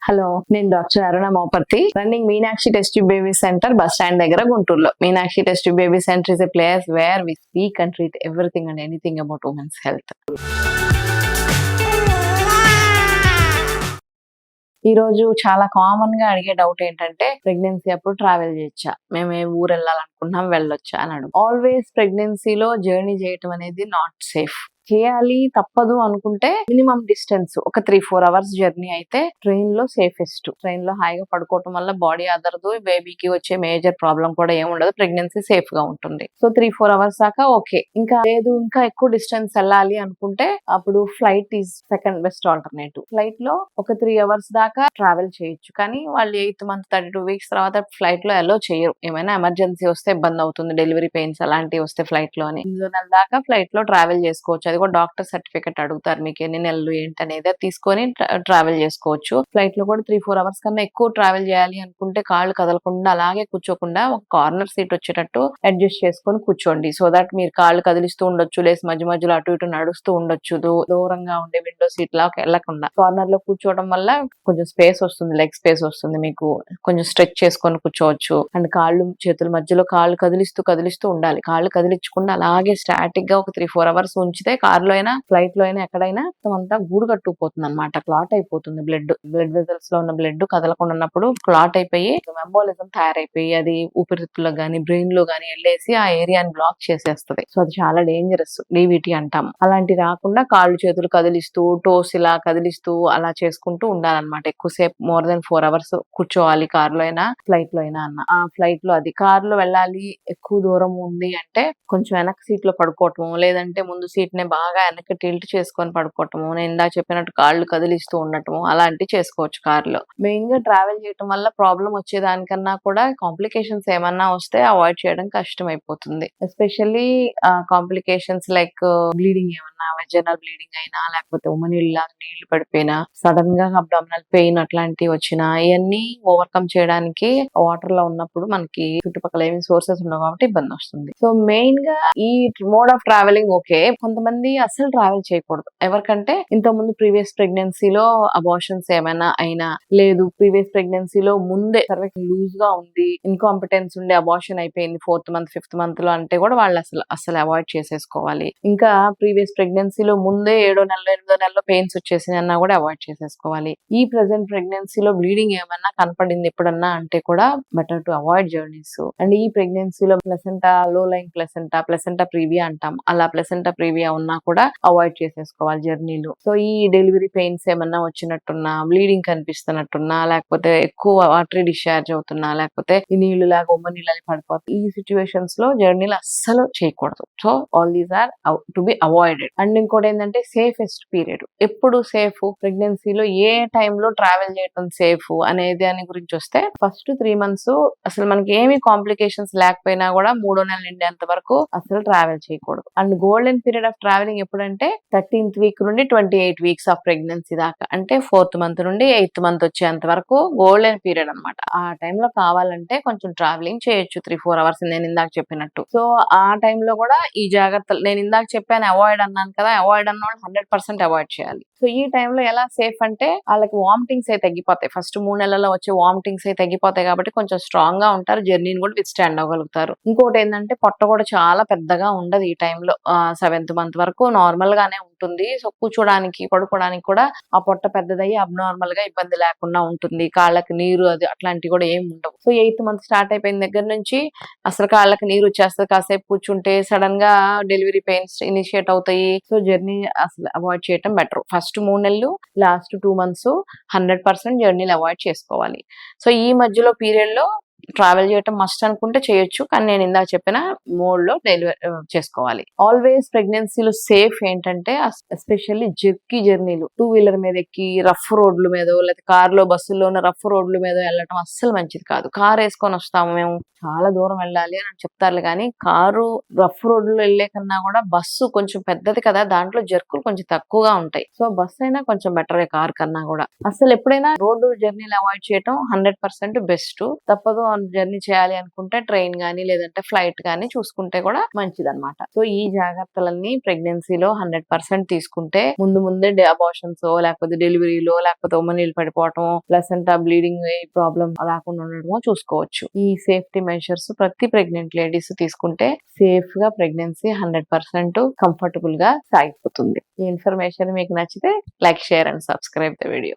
Hello, నేను doctor Aruna Moparthi, running Meenakshi test tube baby centre, bus stand దగ్గర, గుంటూరులో. Meenakshi test tube baby centre is a place where we speak and treat everything and anything about women's health. ఈ రోజు చాలా common గా అడిగే doubt ఏంటంటే, pregnancy అప్పుడు ట్రావెల్ చేయొచ్చా, మేము ఏ ఊరు వెళ్ళాలనుకుంటున్నాం వెళ్ళొచ్చా అని అడుగు. ఆల్వేస్ ప్రెగ్నెన్సీలో జర్నీ చేయటం అనేది నాట్ సేఫ్. చేయాలి తప్పదు అనుకుంటే మినిమం డిస్టెన్స్ ఒక 3-4 అవర్స్ జర్నీ అయితే ట్రైన్ లో సేఫెస్ట్. ట్రైన్ లో హాయిగా పడుకోవటం వల్ల బాడీ అదరదు, బేబీకి వచ్చే మేజర్ ప్రాబ్లం కూడా ఏముండదు, ప్రెగ్నెన్సీ సేఫ్ గా ఉంటుంది. సో 3-4 అవర్స్ దాకా ఓకే. ఇంకా లేదు, ఇంకా ఎక్కువ డిస్టెన్స్ వెళ్ళాలి అనుకుంటే అప్పుడు flight is second best alternative. Flight లో ఒక 3 అవర్స్ దాకా ట్రావెల్ చేయొచ్చు, కానీ వాళ్ళు 8th మంత్ 32 వీక్స్ తర్వాత ఫ్లైట్ లో అలో చేయరు. ఏమైనా ఎమర్జెన్సీ వస్తే ఇబ్బంది అవుతుంది, డెలివరీ పెయిన్స్ అలాంటివి వస్తే ఫ్లైట్ లో అని 8 నెలల దాకా ఫ్లైట్ లో ట్రావెల్ చేసుకోవచ్చు. అది కూడా డాక్టర్ సర్టిఫికెట్ అడుగుతారు, మీకు ఎన్ని నెలలు ఏంటనేది తీసుకొని ట్రావెల్ చేసుకోవచ్చు. ఫ్లైట్ లో కూడా 3-4 అవర్స్ కన్నా ఎక్కువ ట్రావెల్ చేయాలి అనుకుంటే కాళ్ళు కదలకుండా అలాగే కూర్చోకుండా ఒక కార్నర్ సీట్ వచ్చేటట్టు అడ్జస్ట్ చేసుకొని కూర్చోండి. సో దట్ మీరు కాళ్ళు కదిలిస్తూ ఉండొచ్చు, లేసి మధ్య మధ్యలో అటు ఇటు నడుస్తూ ఉండొచ్చు. దూరంగా ఉండే విండో సీట్ లా వెళ్లకుండా కార్నర్ లో కూర్చోవడం వల్ల కొంచెం స్పేస్ వస్తుంది, లెగ్ స్పేస్ వస్తుంది, మీకు కొంచెం స్ట్రెచ్ చేసుకొని కూర్చోవచ్చు. అండ్ కాళ్ళు చేతుల మధ్యలో కాళ్ళు కదిలిస్తూ ఉండాలి. కాళ్ళు కదిలించకుండా అలాగే స్టాటిక్ గా ఒక 3-4 అవర్స్ ఉంచితే కారులో అయినా ఫ్లైట్ లో అయినా ఎక్కడైనా అంతా గూడు కట్టుకుపోతుంది అనమాట. క్లాట్ అయిపోతుంది. బ్లడ్ వెజల్స్ లో ఉన్న బ్లడ్ కదలకుండా ఉన్నప్పుడు క్లాట్ అయిపోయి ఎంబోలిజం తయారైపోయి అది ఊపిరితిత్తుల్లో గానీ బ్రెయిన్ లో గానీ వెళ్ళేసి ఆ ఏరియాని బ్లాక్ చేసేస్తుంది. సో అది చాలా డేంజరస్, డీవీటీ అంటాం. అలాంటి రాకుండా కాళ్ళు చేతులు కదిలిస్తూ టోస్ ఇలా కదిలిస్తూ అలా చేసుకుంటూ ఉండాలన్నమాట. ఎక్కువసేపు మోర్ దెన్ 4 అవర్స్ కూర్చోవాలి, కారులో అయినా ఫ్లైట్ లో అయినా అన్న. ఆ ఫ్లైట్ లో అది కారులో వెళ్ళాలి, ఎక్కువ దూరం ఉంది అంటే కొంచెం వెనక్ సీట్ లో పడుకోవటము, లేదంటే ముందు సీట్ నే బాగా వెనక్కి టిల్ట్ చేసుకొని పడుకోవటము, నేను ఇందాక చెప్పినట్టు కాళ్ళు కదిలిస్తూ ఉండటము అలాంటివి చేసుకోవచ్చు కారులో. మెయిన్ గా ట్రావెల్ చేయటం వల్ల ప్రాబ్లం వచ్చేదానికన్నా కూడా కాంప్లికేషన్స్ ఏమన్నా వస్తే అవాయిడ్ చేయడం కష్టం అయిపోతుంది. ఎస్పెషల్లీ కాంప్లికేషన్స్ లైక్ బ్లీడింగ్, ఏమన్నా వెజనల్ బ్లీడింగ్ అయినా, లేకపోతే ఉమ్మనీళ్ళ నీళ్లు పడిపోయినా, సడన్ గా అబ్డామినల్ పెయిన్ అట్లాంటివి వచ్చినా, ఇవన్నీ ఓవర్కమ్ చేయడానికి వాటర్ లో ఉన్నప్పుడు మనకి చుట్టుపక్కల ఏమి సోర్సెస్ ఉండవు కాబట్టి ఇబ్బంది వస్తుంది. సో మెయిన్ గా ఈ మోడ్ ఆఫ్ ట్రావెలింగ్ ఓకే. కొంతమంది అసలు ట్రావెల్ చేయకూడదు. ఎవరికంటే ఇంత ముందు ప్రీవియస్ ప్రెగ్నెన్సీలో అబార్షన్స్ ఏమైనా అయినా, లేదు ప్రీవియస్ ప్రెగ్నెన్సీలో ముందే సర్వైకల్ లూజ్ గా ఉంది, ఇన్కాంపిటెన్స్ ఉండే అబార్షన్ అయిపోయింది 4th మంత్ 5th మంత్ లో అంటే కూడా వాళ్ళు అసలు అవాయిడ్ చేసేసుకోవాలి. ఇంకా ప్రీవియస్ ప్రెగ్నెన్సీలో ముందే 7వ నెలలో 8వ నెలలో పెయిన్స్ వచ్చేసింది అన్నా కూడా అవాయిడ్ చేసేసుకోవాలి. ఈ ప్రెసెంట్ ప్రెగ్నెన్సీలో బ్లీడింగ్ ఏమన్నా కనపడింది ఎప్పుడన్నా అంటే కూడా better to avoid journeys. And ఈ ప్రెగ్నెన్సీలో ప్లసెంటా, లో లైన్ ప్లసెంటా ప్రీవియా అంటాం, అలా ప్లసెంటా ప్రీవియా ఉన్నా కూడా అవాయిడ్ చేసేసుకోవాలి జర్నీలు. సో ఈ డెలివరీ పెయిన్స్ ఏమన్నా వచ్చినట్టున్నా, బ్లీడింగ్ కనిపిస్తున్నట్టున్నా, లేకపోతే ఎక్కువ వాటరీ డిశ్చార్జ్ అవుతున్నా, లేకపోతే ఈ నీళ్లు లాగా ఉమ్మ నీళ్ళని పడిపోతాయి, ఈ సిచ్యువేషన్స్ లో జర్నీలు అస్సలు చేయకూడదు. So all these are to be avoided. And ఇంకోటి ఏంటంటే సేఫెస్ట్ పీరియడ్ ఎప్పుడు సేఫ్, ప్రెగ్నెన్సీలో ఏ టైంలో ట్రావెల్ చేయడం సేఫ్ అనే దాని గురించి వస్తే, ఫస్ట్ 3 months అసలు మనకి ఏమి కాంప్లికేషన్స్ లేకపోయినా కూడా 3వ నెల నిండేంత వరకు అసలు ట్రావెల్ చేయకూడదు. And golden period of travelling ఎప్పుడంటే 13th వీక్ నుండి 28 వీక్స్ ఆఫ్ ప్రెగ్నెన్సీ దాకా, అంటే 4th మంత్ నుండి 8th మంత్ వచ్చేంత వరకు గోల్డెన్ పీరియడ్ అనమాట. ఆ టైంలో కావాలంటే కొంచెం ట్రావెలింగ్ చేయొచ్చు 3-4 అవర్స్ నేను ఇందాక చెప్పినట్టు. సో ఆ టైంలో కూడా ఈ జాగ్రత్తలు నేను ఇందాక చెప్పాను, అవాయిడ్ అన్నాను కదా, అవాయిడ్ అన్న వాళ్ళు 100% అవాయిడ్ చేయాలి. సో ఈ టైంలో ఎలా సేఫ్ అంటే వాళ్ళకి వామిటింగ్స్ అయితే తగ్గిపోతాయి. ఫస్ట్ 3 నెలల్లో వచ్చే వామిటింగ్స్ అయితే తగ్గిపోతాయి కాబట్టి కొంచెం స్ట్రాంగ్ గా ఉంటారు, జర్నీని కూడా విత్ స్టాండ్ అవ్వగలుగుతారు. ఇంకోటి ఏంటంటే పొట్ట కూడా చాలా పెద్దగా ఉండదు ఈ టైంలో. 7th మంత్ వరకు నార్మల్ గానే ఉంటుంది. సో కూర్చోడానికి పడుకోవడానికి కూడా ఆ పొట్ట పెద్దదయ్యి అబ్నార్మల్ గా ఇబ్బంది లేకుండా ఉంటుంది. కాళ్ళకి నీరు అది అట్లాంటివి కూడా ఏమి ఉండవు. సో 8th మంత్ స్టార్ట్ అయిపోయిన దగ్గర నుంచి అసలు కాళ్ళకి నీరు వచ్చేస్తుంది, కాసేపు కూర్చుంటే సడన్ గా డెలివరీ పెయిన్స్ ఇనిషియేట్ అవుతాయి. సో జర్నీ అసలు అవాయిడ్ చేయటం బెటర్. ఫస్ట్ 3 నెలలు, లాస్ట్ 2 months 100% జర్నీలు అవాయిడ్ చేసుకోవాలి. సో ఈ మధ్యలో పీరియడ్ లో ట్రావెల్ చేయటం మస్ట్ అనుకుంటే చేయొచ్చు, కానీ నేను ఇందాక చెప్పిన మోడ్ లో డెలివరీ చేసుకోవాలి. ఆల్వేస్ ప్రెగ్నెన్సీలో సేఫ్ ఏంటంటే ఎస్పెషల్లీ జర్కీ జర్నీలు, 2-wheeler మీద ఎక్కి రఫ్ రోడ్ల మీద, లేకపోతే కారులో బస్సుల్లో ఉన్న రఫ్ రోడ్ల మీద వెళ్ళటం అస్సలు మంచిది కాదు. కార్ వేసుకొని వస్తాము మేము, చాలా దూరం వెళ్ళాలి అని చెప్తారు, కానీ కారు రఫ్ రోడ్లో వెళ్లే కన్నా కూడా బస్సు కొంచెం పెద్దది కదా, దాంట్లో జర్కులు కొంచెం తక్కువగా ఉంటాయి. సో బస్సు అయినా కొంచెం బెటర్ కార్ కన్నా కూడా. అసలు ఎప్పుడైనా రోడ్డు జర్నీలు అవాయిడ్ చేయటం 100% బెస్ట్. తప్పదు జర్నీ చేయాలి అనుకుంటే ట్రైన్ గానీ లేదంటే ఫ్లైట్ గానీ చూసుకుంటే కూడా మంచిదన్నమాట. సో ఈ జాగ్రత్తలన్నీ ప్రెగ్నెన్సీలో 100% తీసుకుంటే ముందే అబార్షన్స్ లేకపోతే డెలివరీలో లేకపోతే ఉమ్మనీళ్ళు పడిపోవటం ప్లసెంటా బ్లీడింగ్ ప్రాబ్లం రాకుండా ఉండడమో చూసుకోవచ్చు. ఈ సేఫ్టీ మెజర్స్ ప్రతి ప్రెగ్నెంట్ లేడీస్ తీసుకుంటే సేఫ్ గా ప్రెగ్నెన్సీ 100% కంఫర్టబుల్ గా సాగిపోతుంది. ఈ ఇన్ఫర్మేషన్ మీకు నచ్చితే like, share and subscribe the video.